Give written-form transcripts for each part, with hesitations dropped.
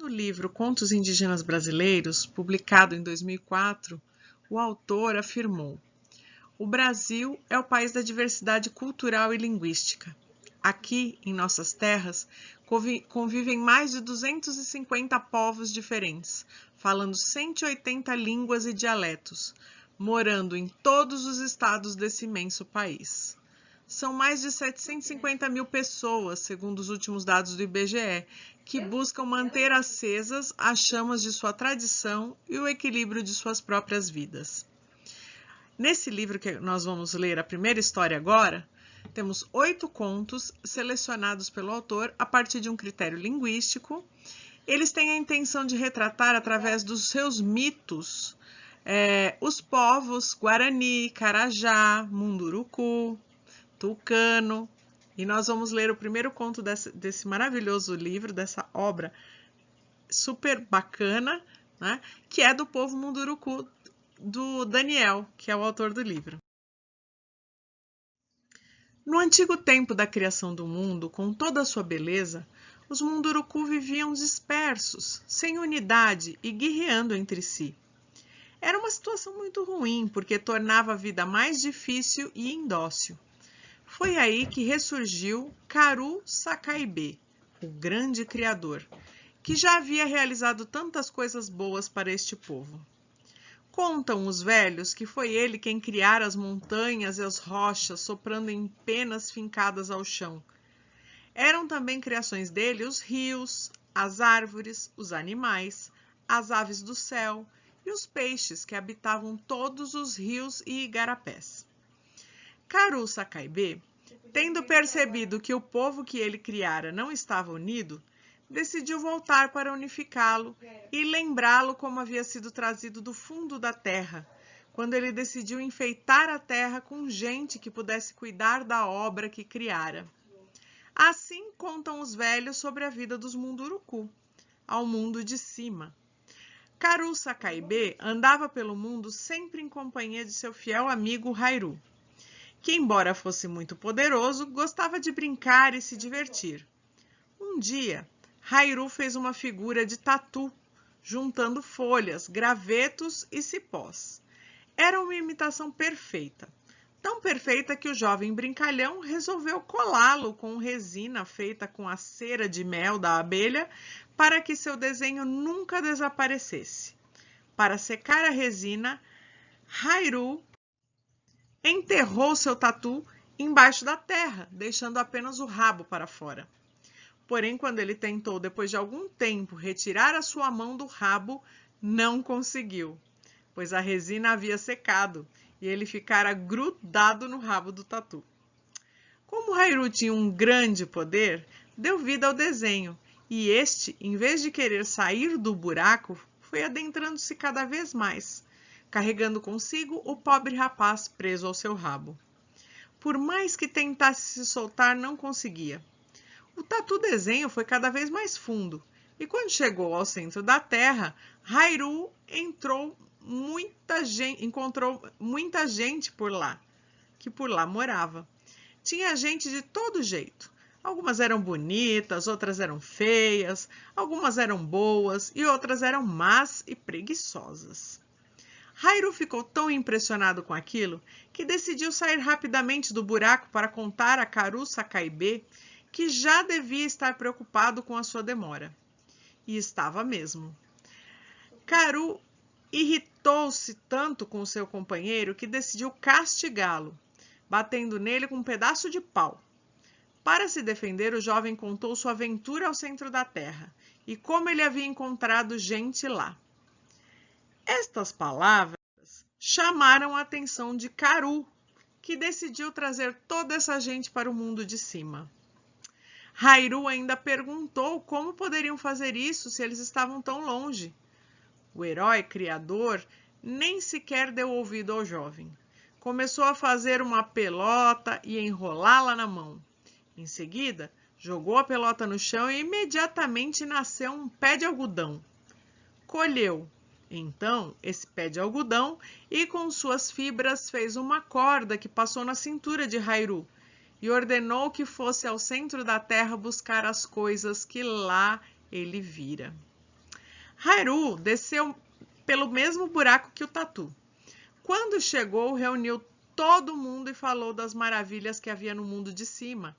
No livro Contos Indígenas Brasileiros, publicado em 2004, o autor afirmou: o Brasil é o país da diversidade cultural e linguística. Aqui, em nossas terras, convivem mais de 250 povos diferentes, falando 180 línguas e dialetos, morando em todos os estados desse imenso país. São mais de 750 mil pessoas, segundo os últimos dados do IBGE, que buscam manter acesas as chamas de sua tradição e o equilíbrio de suas próprias vidas. Nesse livro que nós vamos ler a primeira história agora, temos 8 contos selecionados pelo autor a partir de um critério linguístico. Eles têm a intenção de retratar, através dos seus mitos, os povos Guarani, Carajá, Munduruku, Tucano. E nós vamos ler o primeiro conto desse maravilhoso livro, dessa obra super bacana, né, que é do povo Munduruku, do Daniel, que é o autor do livro. No antigo tempo da criação do mundo, com toda a sua beleza, os Munduruku viviam dispersos, sem unidade e guerreando entre si. Era uma situação muito ruim, porque tornava a vida mais difícil e indócil. Foi aí que ressurgiu Karu Sakaibé, o grande criador, que já havia realizado tantas coisas boas para este povo. Contam os velhos que foi ele quem criara as montanhas e as rochas, soprando em penas fincadas ao chão. Eram também criações dele os rios, as árvores, os animais, as aves do céu e os peixes que habitavam todos os rios e igarapés. Karu Sakaibé, tendo percebido que o povo que ele criara não estava unido, decidiu voltar para unificá-lo e lembrá-lo como havia sido trazido do fundo da terra, quando ele decidiu enfeitar a terra com gente que pudesse cuidar da obra que criara. Assim contam os velhos sobre a vida dos Munduruku, ao mundo de cima. Karu Sakaibé andava pelo mundo sempre em companhia de seu fiel amigo Hairu, que, embora fosse muito poderoso, gostava de brincar e se divertir. Um dia, Hairu fez uma figura de tatu, juntando folhas, gravetos e cipós. Era uma imitação perfeita, tão perfeita que o jovem brincalhão resolveu colá-lo com resina feita com a cera de mel da abelha para que seu desenho nunca desaparecesse. Para secar a resina, Hairu enterrou seu tatu embaixo da terra, deixando apenas o rabo para fora. Porém, quando ele tentou, depois de algum tempo, retirar a sua mão do rabo, não conseguiu, pois a resina havia secado e ele ficara grudado no rabo do tatu. Como Hairu tinha um grande poder, deu vida ao desenho, e este, em vez de querer sair do buraco, foi adentrando-se cada vez mais, carregando consigo o pobre rapaz preso ao seu rabo. Por mais que tentasse se soltar, não conseguia. O tatu-desenho foi cada vez mais fundo, e quando chegou ao centro da terra, Hairu encontrou muita gente por lá, que por lá morava. Tinha gente de todo jeito. Algumas eram bonitas, outras eram feias, algumas eram boas e outras eram más e preguiçosas. Hairu ficou tão impressionado com aquilo que decidiu sair rapidamente do buraco para contar a Karu Sakaibé que já devia estar preocupado com a sua demora. E estava mesmo. Karu irritou-se tanto com seu companheiro que decidiu castigá-lo, batendo nele com um pedaço de pau. Para se defender, o jovem contou sua aventura ao centro da terra e como ele havia encontrado gente lá. Estas palavras chamaram a atenção de Karu, que decidiu trazer toda essa gente para o mundo de cima. Hairu ainda perguntou como poderiam fazer isso se eles estavam tão longe. O herói criador nem sequer deu ouvido ao jovem. Começou a fazer uma pelota e enrolá-la na mão. Em seguida, jogou a pelota no chão e imediatamente nasceu um pé de algodão. Colheu, então, esse pé de algodão e com suas fibras fez uma corda que passou na cintura de Hairu e ordenou que fosse ao centro da terra buscar as coisas que lá ele vira. Haru desceu pelo mesmo buraco que o Tatu. Quando chegou, reuniu todo mundo e falou das maravilhas que havia no mundo de cima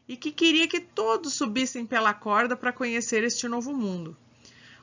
e que queria que todos subissem pela corda para conhecer este novo mundo.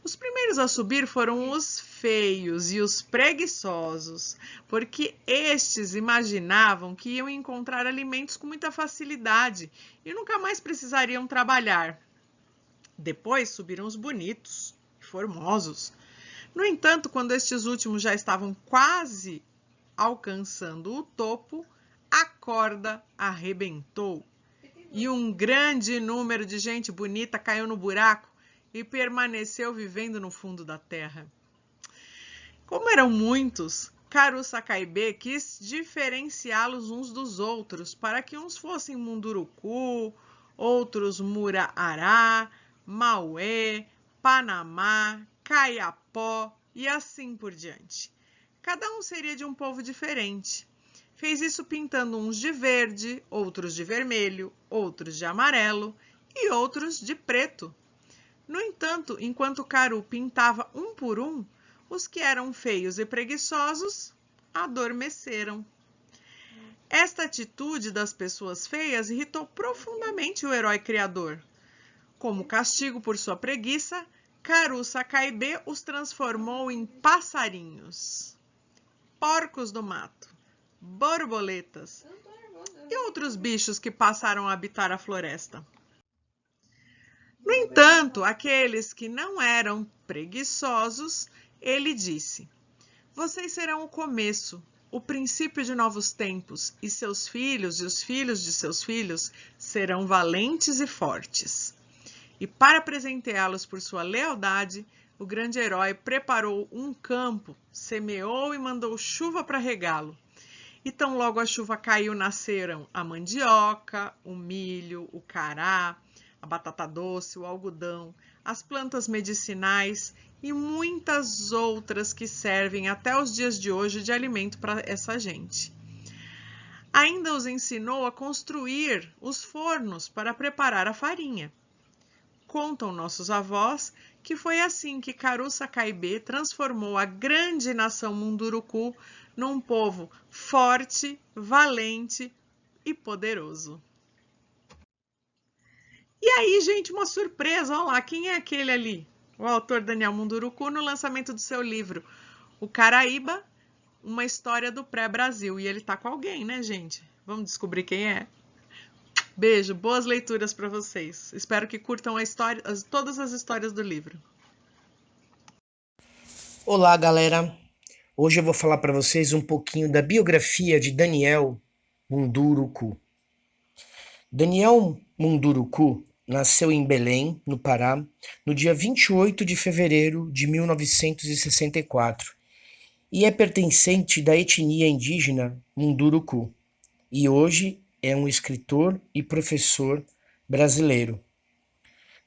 Os primeiros a subir foram os feios e os preguiçosos, porque estes imaginavam que iam encontrar alimentos com muita facilidade e nunca mais precisariam trabalhar. Depois subiram os bonitos e formosos. No entanto, quando estes últimos já estavam quase alcançando o topo, a corda arrebentou e um grande número de gente bonita caiu no buraco e permaneceu vivendo no fundo da terra. Como eram muitos, Karu Sakaibe quis diferenciá-los uns dos outros para que uns fossem Munduruku, outros Mura-Ará, Mauê, Panamá, Caiapó e assim por diante. Cada um seria de um povo diferente. Fez isso pintando uns de verde, outros de vermelho, outros de amarelo e outros de preto. No entanto, enquanto Karu pintava um por um, os que eram feios e preguiçosos adormeceram. Esta atitude das pessoas feias irritou profundamente o herói criador. Como castigo por sua preguiça, Karu Sakaibe os transformou em passarinhos, porcos do mato, borboletas e outros bichos que passaram a habitar a floresta. No entanto, aqueles que não eram preguiçosos, ele disse: vocês serão o começo, o princípio de novos tempos, e seus filhos e os filhos de seus filhos serão valentes e fortes. E para presenteá-los por sua lealdade, o grande herói preparou um campo, semeou e mandou chuva para regá-lo. E tão logo a chuva caiu, nasceram a mandioca, o milho, o cará, a batata doce, o algodão, as plantas medicinais e muitas outras que servem até os dias de hoje de alimento para essa gente. Ainda os ensinou a construir os fornos para preparar a farinha. Contam nossos avós que foi assim que Karu Sakaibe transformou a grande nação Munduruku num povo forte, valente e poderoso. E aí, gente, uma surpresa, olha lá, quem é aquele ali? O autor Daniel Munduruku no lançamento do seu livro, O Caraíba, uma história do pré-Brasil. E ele tá com alguém, né, gente? Vamos descobrir quem é? Beijo, boas leituras para vocês. Espero que curtam a história, todas as histórias do livro. Olá, galera. Hoje eu vou falar para vocês um pouquinho da biografia de Daniel Munduruku. Daniel Munduruku nasceu em Belém, no Pará, no dia 28 de fevereiro de 1964 e é pertencente da etnia indígena Munduruku e hoje é um escritor e professor brasileiro.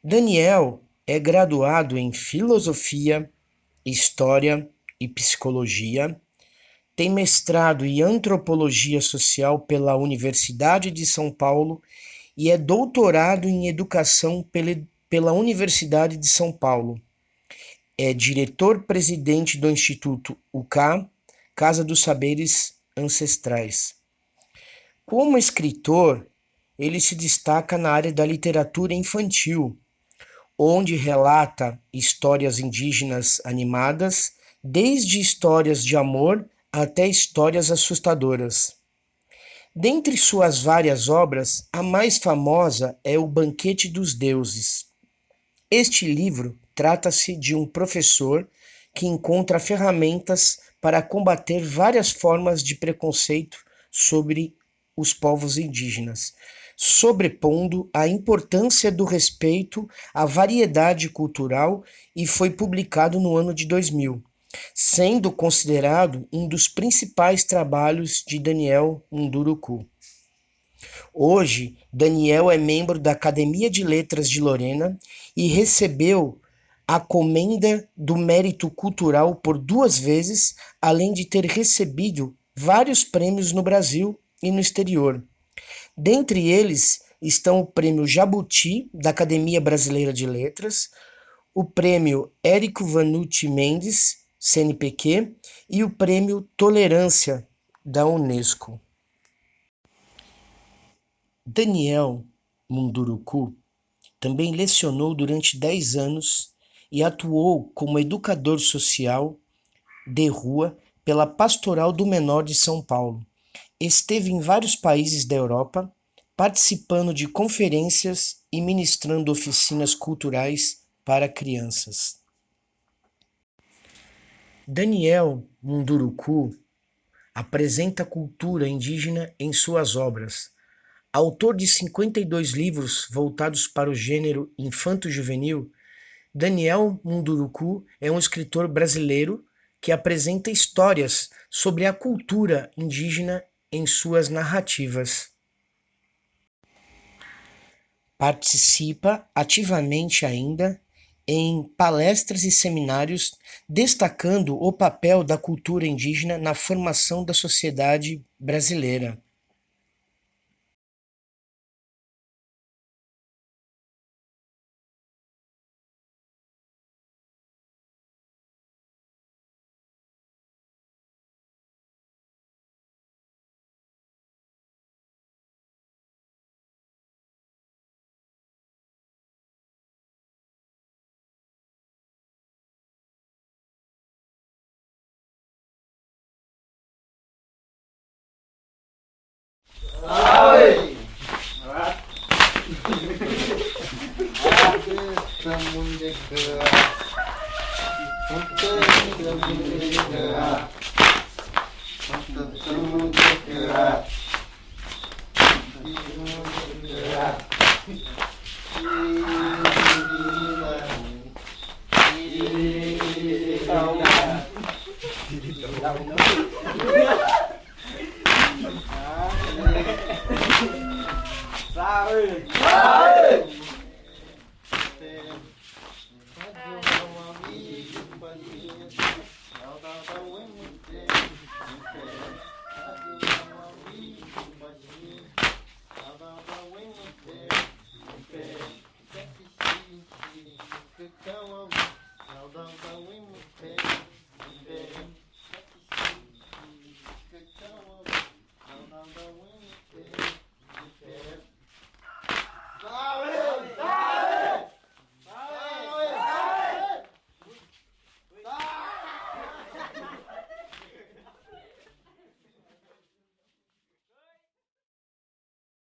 Daniel é graduado em Filosofia, História e Psicologia, tem mestrado em Antropologia Social pela Universidade de São Paulo e é doutorado em Educação pela Universidade de São Paulo. É diretor-presidente do Instituto UCA, Casa dos Saberes Ancestrais. Como escritor, ele se destaca na área da literatura infantil, onde relata histórias indígenas animadas, desde histórias de amor até histórias assustadoras. Dentre suas várias obras, a mais famosa é O Banquete dos Deuses. Este livro trata-se de um professor que encontra ferramentas para combater várias formas de preconceito sobre os povos indígenas, sobrepondo a importância do respeito à variedade cultural, e foi publicado no ano de 2000, sendo considerado um dos principais trabalhos de Daniel Munduruku. Hoje, Daniel é membro da Academia de Letras de Lorena e recebeu a Comenda do Mérito Cultural por 2 vezes, além de ter recebido vários prêmios no Brasil e no exterior. Dentre eles estão o Prêmio Jabuti, da Academia Brasileira de Letras, o Prêmio Érico Vanucci Mendes, CNPq, e o Prêmio Tolerância da Unesco. Daniel Munduruku também lecionou durante 10 anos e atuou como educador social de rua pela Pastoral do Menor de São Paulo. Esteve em vários países da Europa, participando de conferências e ministrando oficinas culturais para crianças. Daniel Munduruku apresenta a cultura indígena em suas obras. Autor de 52 livros voltados para o gênero infanto-juvenil, Daniel Munduruku é um escritor brasileiro que apresenta histórias sobre a cultura indígena em suas narrativas. Participa ativamente ainda em palestras e seminários, destacando o papel da cultura indígena na formação da sociedade brasileira. Sao ơi!